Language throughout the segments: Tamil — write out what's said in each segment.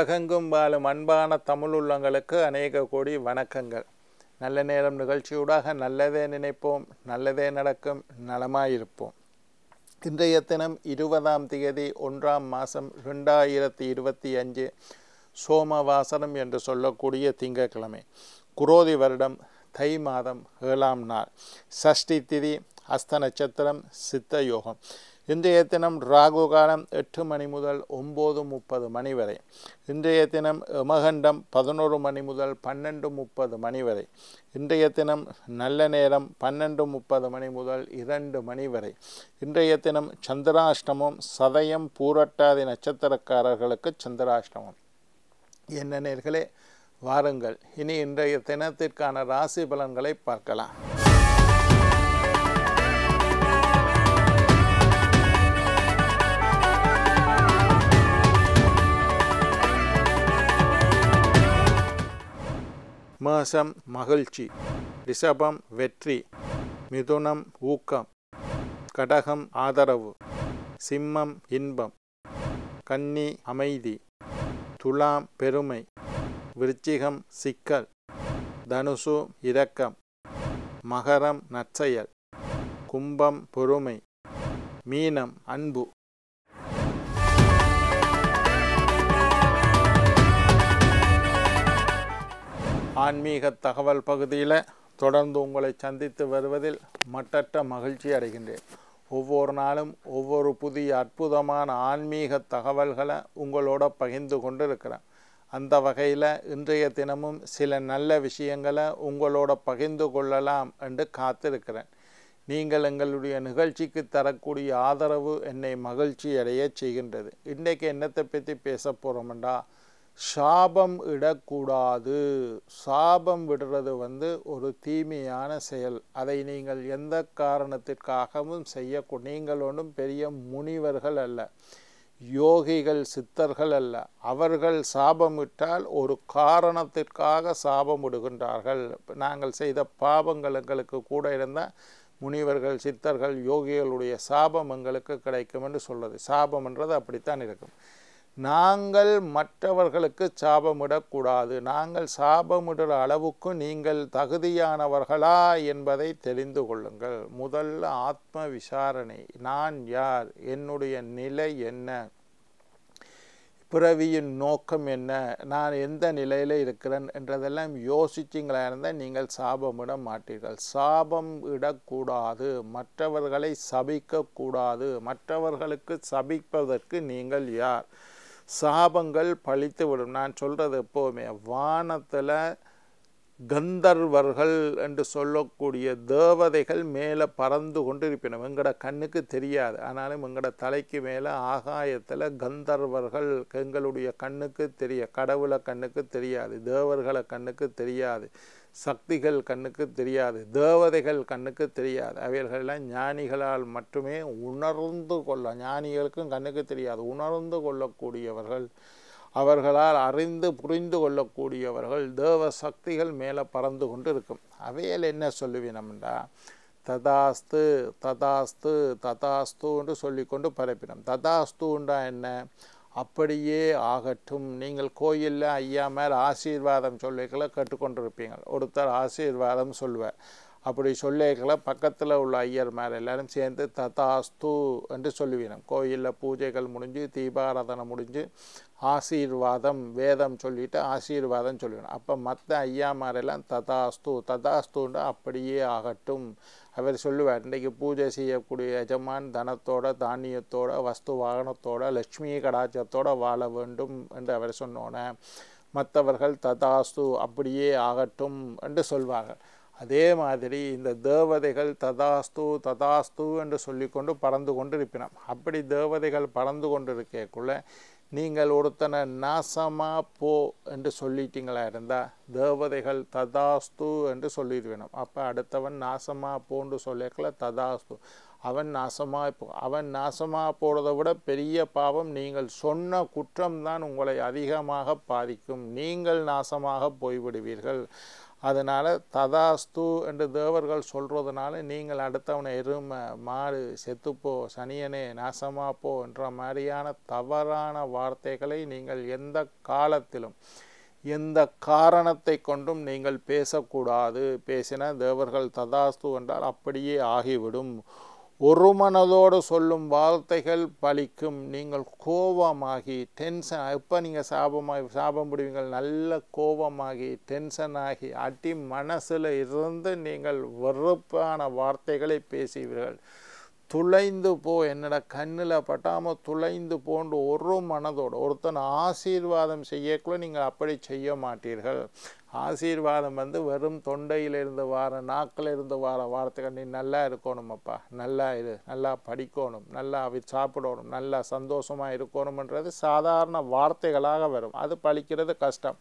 உலகெங்கும் வாழும் அன்பான தமிழ் உள்ளங்களுக்கு அநேக கோடி வணக்கங்கள். நல்ல நேரம் நிகழ்ச்சியூடாக நல்லதே நினைப்போம், நல்லதே நடக்கும், நலமாயிருப்போம். இன்றைய தினம் 20ஆம் தேதி 1ஆம் மாதம் 2025 சோமவாசனம் என்று சொல்லக்கூடிய திங்கட்கிழமை, குரோதி வருடம் தை மாதம் 7ஆம் நாள், சஷ்டி திதி, அஸ்த நட்சத்திரம், சித்த யோகம். இன்றைய தினம் ராகு காலம் 8 மணி முதல் 9:30 மணி வரை. இன்றைய தினம் யமகண்டம் 11 மணி முதல் 12:30 மணி வரை. இன்றைய தினம் நல்ல நேரம் 12:30 மணி முதல் 2 மணி வரை. இன்றைய தினம் சந்திராஷ்டமம், சதயம் பூரட்டாதி நட்சத்திரக்காரர்களுக்கு சந்திராஷ்டமம். என்ன நேர்களே, வாருங்கள் இனி இன்றைய தினத்திற்கான ராசி பலன்களை பார்க்கலாம். மேஷம் மகிழ்ச்சி, ரிஷபம் வெற்றி, மிதுனம் ஊக்கம், கடகம் ஆதரவு, சிம்மம் இன்பம், கன்னி அமைதி, துலாம் பெருமை, விருச்சிகம் சிக்கல், தனுசு இரக்கம், மகரம் நற்செயல், கும்பம் பொறுமை, மீனம் அன்பு. ஆன்மீக தகவல் பகுதியில் தொடர்ந்து உங்களை சந்தித்து வருவதில் மட்டற்ற மகிழ்ச்சி அடைகின்றேன். ஒவ்வொரு நாளும் ஒவ்வொரு புதிய அற்புதமான ஆன்மீக தகவல்களை உங்களோட பகிர்ந்து கொண்டு இருக்கிறேன். அந்த வகையில் இன்றைய தினமும் சில நல்ல விஷயங்களை உங்களோட பகிர்ந்து கொள்ளலாம் என்று காத்திருக்கிறேன். நீங்கள் எங்களுடைய நிகழ்ச்சிக்கு தரக்கூடிய ஆதரவு என்னை மகிழ்ச்சி அடைய செய்கின்றது. இன்றைக்கு என்னத்தை பற்றி பேச போகிறோம்டா, சாபம் இடக்கூடாது. சாபம் விடுறது ஒரு தீமையான செயல். அதை நீங்கள் எந்த காரணத்திற்காகவும் செய்யக்கூடாது. நீங்கள் ஒன்றும் பெரிய முனிவர்கள் அல்ல, யோகிகள் சித்தர்கள் அல்ல. அவர்கள் சாபம் விட்டால் ஒரு காரணத்திற்காக சாபம் விடுகின்றார்கள். நாங்கள் செய்த பாவங்கள் எங்களுக்கு கூட இருந்தால் முனிவர்கள் சித்தர்கள் யோகிகளுடைய சாபம் எங்களுக்கு கிடைக்கும் என்று சொல்வது. சாபம் என்றது அப்படித்தான் இருக்கும். நாங்கள் மற்றவர்களுக்கு சாபமிடக்கூடாது. நாங்கள் சாபமிடுற அளவுக்கு நீங்கள் தகுதியானவர்களா என்பதை தெரிந்து கொள்ளுங்கள். முதல்ல ஆத்ம விசாரணை. நான் யார், என்னுடைய நிலை என்ன, பிறவியின் நோக்கம் என்ன, நான் எந்த நிலையில் இருக்கிறேன் என்றதெல்லாம் யோசிச்சிங்களா இருந்தால் நீங்கள் சாபமிட மாட்டீர்கள். சாபம் இடக்கூடாது, மற்றவர்களை சபிக்கக்கூடாது. மற்றவர்களுக்கு சபிப்பதற்கு நீங்கள் யார்? சாபங்கள் பழித்து விடும். நான் சொல்கிறது எப்போவுமே, வானத்தில் கந்தர்வர்கள் என்று சொல்லக்கூடிய தேவதைகள் மேலே பறந்து கொண்டு இருப்பினோம். எங்களோட கண்ணுக்கு தெரியாது, ஆனாலும் எங்களோட தலைக்கு மேலே ஆகாயத்தில் கந்தர்வர்கள் எங்களுடைய கண்ணுக்கு கடவுளை கண்ணுக்கு தெரியாது, தேவர்களை கண்ணுக்கு தெரியாது, சக்திகள் கண்ணுக்கு தெரியாது, தேவதைகள் கண்ணுக்கு தெரியாது. அவைகளெல்லாம் ஞானிகளால் மட்டுமே உணர்ந்து கொள்ள, ஞானிகளுக்கும் கண்ணுக்கு தெரியாது, உணர்ந்து கொள்ளக்கூடியவர்கள், அவர்களால் அறிந்து புரிந்து கொள்ளக்கூடியவர்கள், தேவ சக்திகள் மேலே பறந்து கொண்டு இருக்கும். அவையில் என்ன சொல்லுவினம்டா, ததாஸ்து ததாஸ்து ததாஸ்து என்று சொல்லிக்கொண்டு பரப்பினோம். ததாஸ்துண்டா என்ன? அப்படியே ஆகட்டும். நீங்கள் கோயிலில் ஐயா மேல் ஆசீர்வாதம் சொல்லிகளை கேட்டுக்கொண்டிருப்பீங்க. ஒருத்தர் ஆசீர்வாதம் சொல்லுவார். அப்படி சொல்லிகளை பக்கத்தில் உள்ள ஐயர் மேலே எல்லாரும் சேர்ந்து ததாஸ்து என்று சொல்லுவீனம். கோயிலில் பூஜைகள் முடிஞ்சு தீபாராதனை முடிஞ்சு ஆசீர்வாதம் வேதம் சொல்லிவிட்டு ஆசீர்வாதம் சொல்லுவேன். அப்போ மற்ற ஐயாமாரெல்லாம் ததாஸ்து ததாஸ்துண்டு அப்படியே ஆகட்டும். அவர் சொல்லுவார், இன்றைக்கு பூஜை செய்யக்கூடிய எஜமான் தனத்தோட தானியத்தோட வஸ்து வாகனத்தோட லட்சுமி கடாச்சத்தோடு வாழ வேண்டும் என்று அவர் சொன்னோன்னே மற்றவர்கள் ததாஸ்து அப்படியே ஆகட்டும் என்று சொல்வார்கள். அதே மாதிரி இந்த தேவதைகள் ததாஸ்து ததாஸ்து என்று சொல்லிக்கொண்டு பறந்து கொண்டு இருப்பினோம். அப்படி தேவதைகள் பறந்து கொண்டு இருக்கக்குள்ள நீங்கள் ஒருத்தனை நாசமாக போ என்று சொல்லிட்டீங்களா இருந்தால் தேவதைகள் ததாஸ்து என்று சொல்லிடுவேணும். அப்போ அடுத்தவன் நாசமாக போன்று சொல்லிக்கல ததாஸ்து, அவன் நாசமாக போகிறத விட பெரிய பாவம் நீங்கள் சொன்ன குற்றம்தான் உங்களை அதிகமாக பாதிக்கும். நீங்கள் நாசமாக போய்விடுவீர்கள். அதனால் ததாஸ்து என்று தேவர்கள் சொல்கிறதுனால நீங்கள் அடுத்தவனை எருமை மாடு செத்துப்போ சனியனே நாசமாப்போ என்ற மாதிரியான தவறான வார்த்தைகளை நீங்கள் எந்த காலத்திலும் எந்த காரணத்தை கொண்டும் நீங்கள் பேசக்கூடாது. பேசின தேவர்கள் ததாஸ்து என்றால் அப்படியே ஆகிவிடும். ஒரு மனதோடு சொல்லும் வார்த்தைகள் பலிக்கும். நீங்கள் கோபமாகி டென்ஷன், எப்போ நீங்கள் சாபம் பிடிவீங்கள், நல்ல கோபமாகி டென்ஷன் ஆகி அடி மனசில் இருந்து நீங்கள் வெறுப்பான வார்த்தைகளை பேசுவீர்கள். துளைந்து போ, என்னோட கண்ணில் பட்டாமல் துளைந்து போன்று ஒரு மனதோடு ஒருத்தன் ஆசீர்வாதம் செய்யக்குள்ள நீங்கள் அப்படி செய்ய மாட்டீர்கள். ஆசீர்வாதம் வெறும் தொண்டையிலிருந்து வார நாக்கிலிருந்து வார வார்த்தைகள். நீ நல்லா இருக்கணுமப்பா, நல்லா இரு, நல்லா படிக்கணும், நல்லா சாப்பிடணும், நல்லா சந்தோஷமாக இருக்கணும்ன்றது சாதாரண வார்த்தைகளாக வரும். அது பழிக்கிறது கஷ்டம்.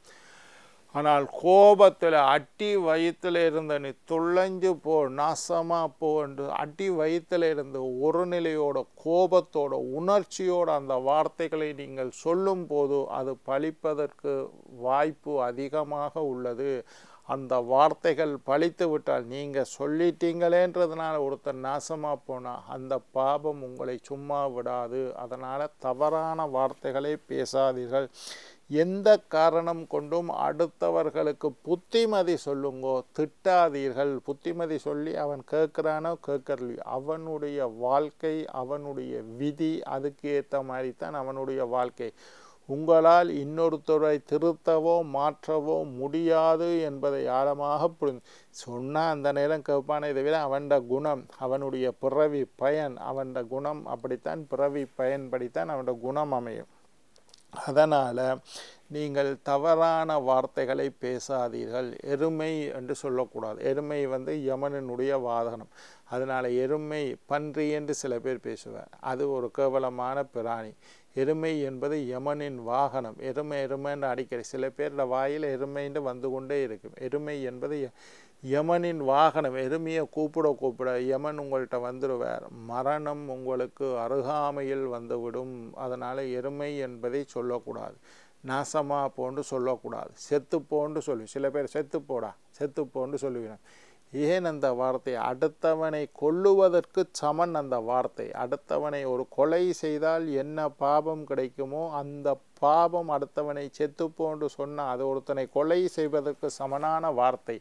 ஆனால் கோபத்தில் அடி வயிற்றில் இருந்த நீ துளைஞ்சு போ, நாசமாக போ என்று அடி வயிற்றில் இருந்து ஒரு நிலையோட கோபத்தோட உணர்ச்சியோட அந்த வார்த்தைகளை நீங்கள் சொல்லும் போது அது பலிப்பதற்கு வாய்ப்பு அதிகமாக உள்ளது. அந்த வார்த்தைகள் பலித்து விட்டால் நீங்கள் சொல்லிட்டீங்களேன்றதுனால ஒருத்தர் நாசமாக போனால் அந்த பாபம் உங்களை சும்மா விடாது. அதனால் தவறான வார்த்தைகளை பேசாதீர்கள். எந்த காரணம் கொண்டும் அடுத்தவர்களுக்கு புத்திமதி சொல்லுங்கோ, திட்டாதீர்கள். புத்திமதி சொல்லி அவன் கேட்குறானோ கேட்கலையோ அவனுடைய வாழ்க்கை, அவனுடைய விதி, அதுக்கு ஏற்ற மாதிரி தான் அவனுடைய வாழ்க்கை. உங்களால் இன்னொருத்தரை திருத்தவோ மாற்றவோ முடியாது என்பதை ஆழமாக புரிந்து சொன்னால் அந்த நேரம் கேட்பானே தவிர அவன்ட குணம், அவனுடைய பிறவி பயன், அவன்ட குணம் அப்படித்தான், பிறவி பயன்படித்தான் அவன்ட குணம் அமையும். அதனால் நீங்கள் தவறான வார்த்தைகளை பேசாதீர்கள். எருமை என்று சொல்லக்கூடாது. எருமை யமனினுடைய வாகனம். அதனால் எருமை பன்றி என்று சில பேர் பேசுவார். அது ஒரு கேவலமான பிராணி. எருமை என்பது யமனின் வாகனம். எருமைன்னு அடிக்கடி சில பேரோட வாயில் எருமைன்னு வந்து கொண்டே இருக்கும். எருமை என்பது யமனின் வாகனம். எருமையை கூப்பிட யமன் உங்கள்கிட்ட வந்துடுவார். மரணம் உங்களுக்கு அருகாமையில் வந்துவிடும். அதனால் எருமை என்பதை சொல்லக்கூடாது. நாசமா போன்று சொல்லக்கூடாது. செத்துப்போன்று சொல்லி சில பேர் செத்துப்போன்று சொல்லுவேன். ஏன் அந்த வார்த்தை? அடுத்தவனை கொல்லுவதற்கு சமன் அந்த வார்த்தை. அடுத்தவனை ஒரு கொலை செய்தால் என்ன பாபம் கிடைக்குமோ அந்த பாபம் அடுத்தவனை செத்துப்போன்று சொன்னால் அது ஒருத்தனை கொலை செய்வதற்கு சமனான வார்த்தை.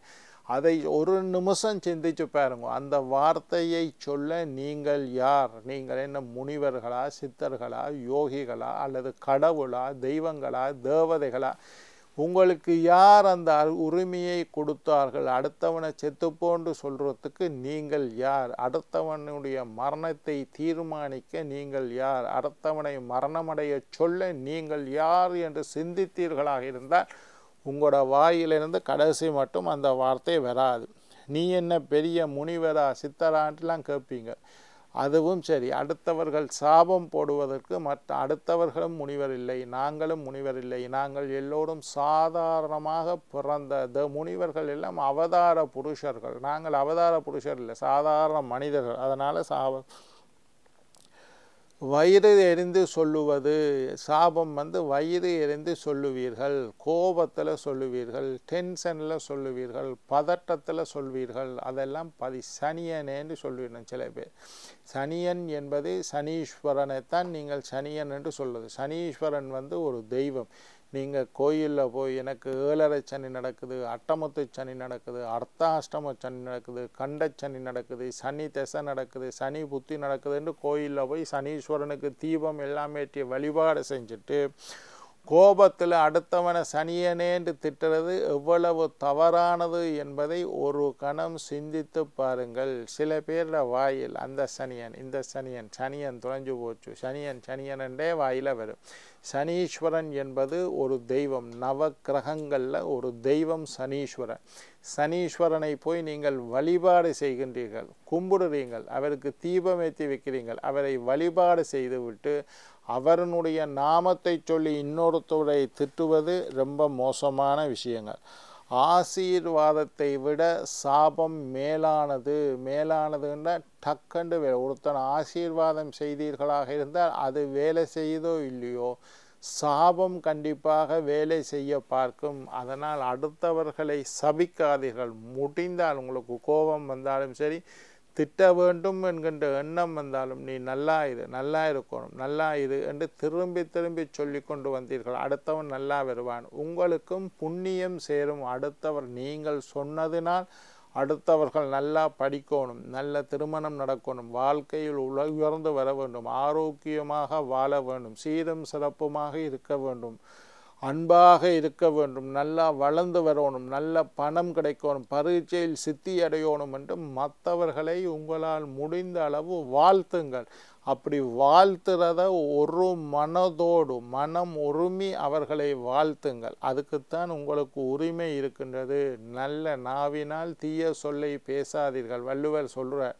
அதை ஒரு நிமிஷம் சிந்திச்சு பாருங்க. அந்த வார்த்தையை சொல்ல நீங்கள் யார்? நீங்கள் என்ன முனிவர்களா, சித்தர்களா, யோகிகளா, அல்லது கடவுளா, தெய்வங்களா, தேவதைகளா? உங்களுக்கு யார் அந்த உரிமையை கொடுத்தார்கள்? அடுத்தவனை செத்துப்போன்று சொல்றதுக்கு நீங்கள் யார்? அடுத்தவனுடைய மரணத்தை தீர்மானிக்க நீங்கள் யார்? அடுத்தவனை மரணமடைய சொல்ல நீங்கள் யார் என்று சிந்தித்தீர்களாக இருந்தால் உங்களோட வாயிலிருந்து கடைசி மட்டும் அந்த வார்த்தை வராது. நீ என்ன பெரிய முனிவரா, சித்தரான்லாம் கேட்பீங்க. அதுவும் சரி. அடுத்தவர்கள் சாபம் போடுவதற்கு அடுத்தவர்களும் முனிவர் இல்லை, நாங்களும் முனிவர் இல்லை. நாங்கள் எல்லோரும் சாதாரணமாக பிறந்த முனிவர்கள் எல்லாம் அவதார புருஷர்கள். நாங்கள் அவதார புருஷர் இல்லை, சாதாரண மனிதர்கள். அதனால் வயிறு எரிந்து சொல்லுவது சாபம் வயிறு எரிந்து சொல்லுவீர்கள், கோபத்தில் சொல்லுவீர்கள், டென்ஷனில் சொல்லுவீர்கள், பதட்டத்தில் சொல்வீர்கள். அதெல்லாம் சனியனேன்னு சொல்லிடணும். சில பேர் சனியன் என்பது சனீஸ்வரனைத்தான் நீங்கள் சனியன் என்று சொல்லுது. சனீஸ்வரன் ஒரு தெய்வம். நீங்கள் கோயிலில் போய் எனக்கு 7.5 சனி நடக்குது, அட்டமத்து சனி நடக்குது, அர்த்தாஷ்டம சனி நடக்குது, கண்ட சனி நடக்குது, சனி திசை நடக்குது, சனி புத்தி நடக்குதுன்னு கோயிலில் போய் சனீஸ்வரனுக்கு தீபம் எல்லாமேற்றிய வழிபாடு செஞ்சுட்டு கோபத்தில் அடுத்தவனை சனியனேன்று திட்டுறது எவ்வளவு தவறானது என்பதை ஒரு கணம் சிந்தித்து பாருங்கள். சில பேரோட வாயில் அந்த சனியன், இந்த சனியன் தொலைஞ்சு போச்சு, சனியன் என்றே வாயில் வரும். சனீஸ்வரன் என்பது ஒரு தெய்வம். நவ கிரகங்களில் ஒரு தெய்வம் சனீஸ்வரன். சனீஸ்வரனை போய் நீங்கள் வழிபாடு செய்கின்றீர்கள், கும்பிடுறீங்கள், அவருக்கு தீபம் ஏற்றி வைக்கிறீர்கள். அவரை வழிபாடு செய்துவிட்டு அவருடைய நாமத்தை சொல்லி இன்னொருத்தரை திட்டுவது ரொம்ப மோசமான விஷயங்கள். ஆசீர்வாதத்தை விட சாபம் மேலானதுன்னா டக்கண்டு ஒருத்தன் ஆசீர்வாதம் செய்தீர்களாக இருந்தால் அது வேலை செய்தோ இல்லையோ சாபம் கண்டிப்பாக வேலை செய்ய பார்க்கும். அதனால் அடுத்தவர்களை சபிக்காதீர்கள். முடிந்தால் உங்களுக்கு கோபம் வந்தாலும் சரி, திட்ட வேண்டும் என்கின்ற எண்ணம் வந்தாலும் நீ நல்லா இரு, நல்லா இருக்கணும், நல்லா இரு என்று திரும்பி திரும்பி சொல்லி கொண்டு வந்தீர்கள். அடுத்தவன் நல்லா வருவான். உங்களுக்கும் புண்ணியம் சேரும். அடுத்தவர் நீங்கள் சொன்னதினால் அடுத்தவர்கள் நல்லா படிக்கணும், நல்ல திருமணம் நடக்கணும், வாழ்க்கையில் உயர்ந்து வர வேண்டும், ஆரோக்கியமாக வாழ வேண்டும், சீரும் சிறப்புமாக இருக்க வேண்டும், அன்பாக இருக்க வேண்டும், நல்லா வளர்ந்து வரணும், நல்ல பணம் கிடைக்கணும், பரீட்சையில் சித்தி அடையணும் என்று மற்றவர்களை உங்களால் முடிந்த அளவு வாழ்த்துங்கள். அப்படி வாழ்த்துறத ஒரு மனதோடு மனம் உரிமை அவர்களை வாழ்த்துங்கள். அதுக்குத்தான் உங்களுக்கு உரிமை இருக்கின்றது. நல்ல நாவினால் தீய சொல்லை பேசாதீர்கள். வள்ளுவர் சொல்றார்,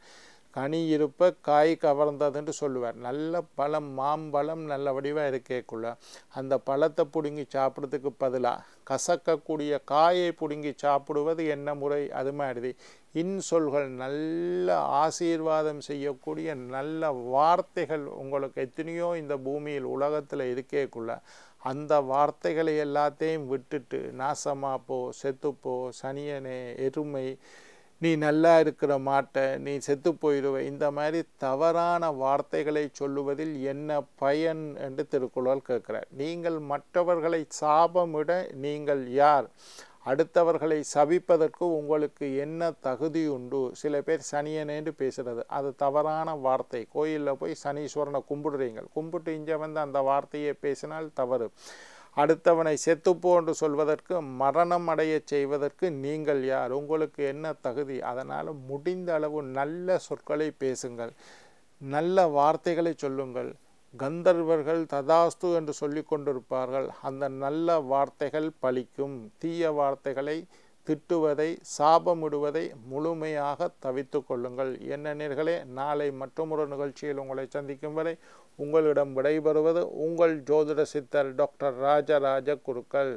கனி இருப்ப காய் கவர்ந்ததுன்னு சொல்லுவார். நல்ல பழம் மாம்பழம் நல்ல வடிவாக இருக்கேக்குள்ள அந்த பழத்தை பிடுங்கி சாப்பிட்றதுக்கு பதிலாக கசக்கக்கூடிய காயை பிடுங்கி சாப்பிடுவது என்ன முறை? அது மாதிரி இன்சொல்கள், நல்ல ஆசீர்வாதம் செய்யக்கூடிய நல்ல வார்த்தைகள் உங்களுக்கு எத்தனையோ இந்த பூமியில் உலகத்தில் இருக்கேக்குள்ள அந்த வார்த்தைகளை எல்லாத்தையும் விட்டுட்டு நாசமா போ, செத்துப்போ, சனியனே, எருமை, நீ நல்லா இருக்கிற மாட்ட, நீ செத்து போயிடுவ, இந்த மாதிரி தவறான வார்த்தைகளை சொல்லுவதில் என்ன பயன் என்று திருக்குறள் கேட்கிறார். நீங்கள் மற்றவர்களை சாபமிட நீங்கள் யார்? அடுத்தவர்களை சபிப்பதற்கு உங்களுக்கு என்ன தகுதி உண்டு? சில பேர் சனியனேன்னு பேசுறது, அது தவறான வார்த்தை. கோயிலில் போய் சனீஸ்வரனை கும்பிடுறீங்க, கும்பிட்டு இங்கே வந்து அந்த வார்த்தையை பேசினால் தவறு. அடுத்தவனை செத்துப்போ என்று சொல்வதற்கு, மரணம் அடைய செய்வதற்கு நீங்கள் யார்? உங்களுக்கு என்ன தகுதி? அதனால் முடிந்த அளவு நல்ல சொற்களை பேசுங்கள், நல்ல வார்த்தைகளை சொல்லுங்கள். கந்தர்வர்கள் ததாஸ்து என்று சொல்லி கொண்டிருப்பார்கள். அந்த நல்ல வார்த்தைகள் பலிக்கும். தீய வார்த்தைகளை, திட்டுவதை, சாபமிடுவதை முழுமையாக தவிர்த்து கொள்ளுங்கள். என்ன நேயர்களே, நாளை மற்றொரு நிகழ்ச்சியில் உங்களை சந்திக்கும் வரை உங்களிடம் விடைபெறுவது உங்கள் ஜோதிட சித்தர் டாக்டர் ராஜராஜ குருக்கள்.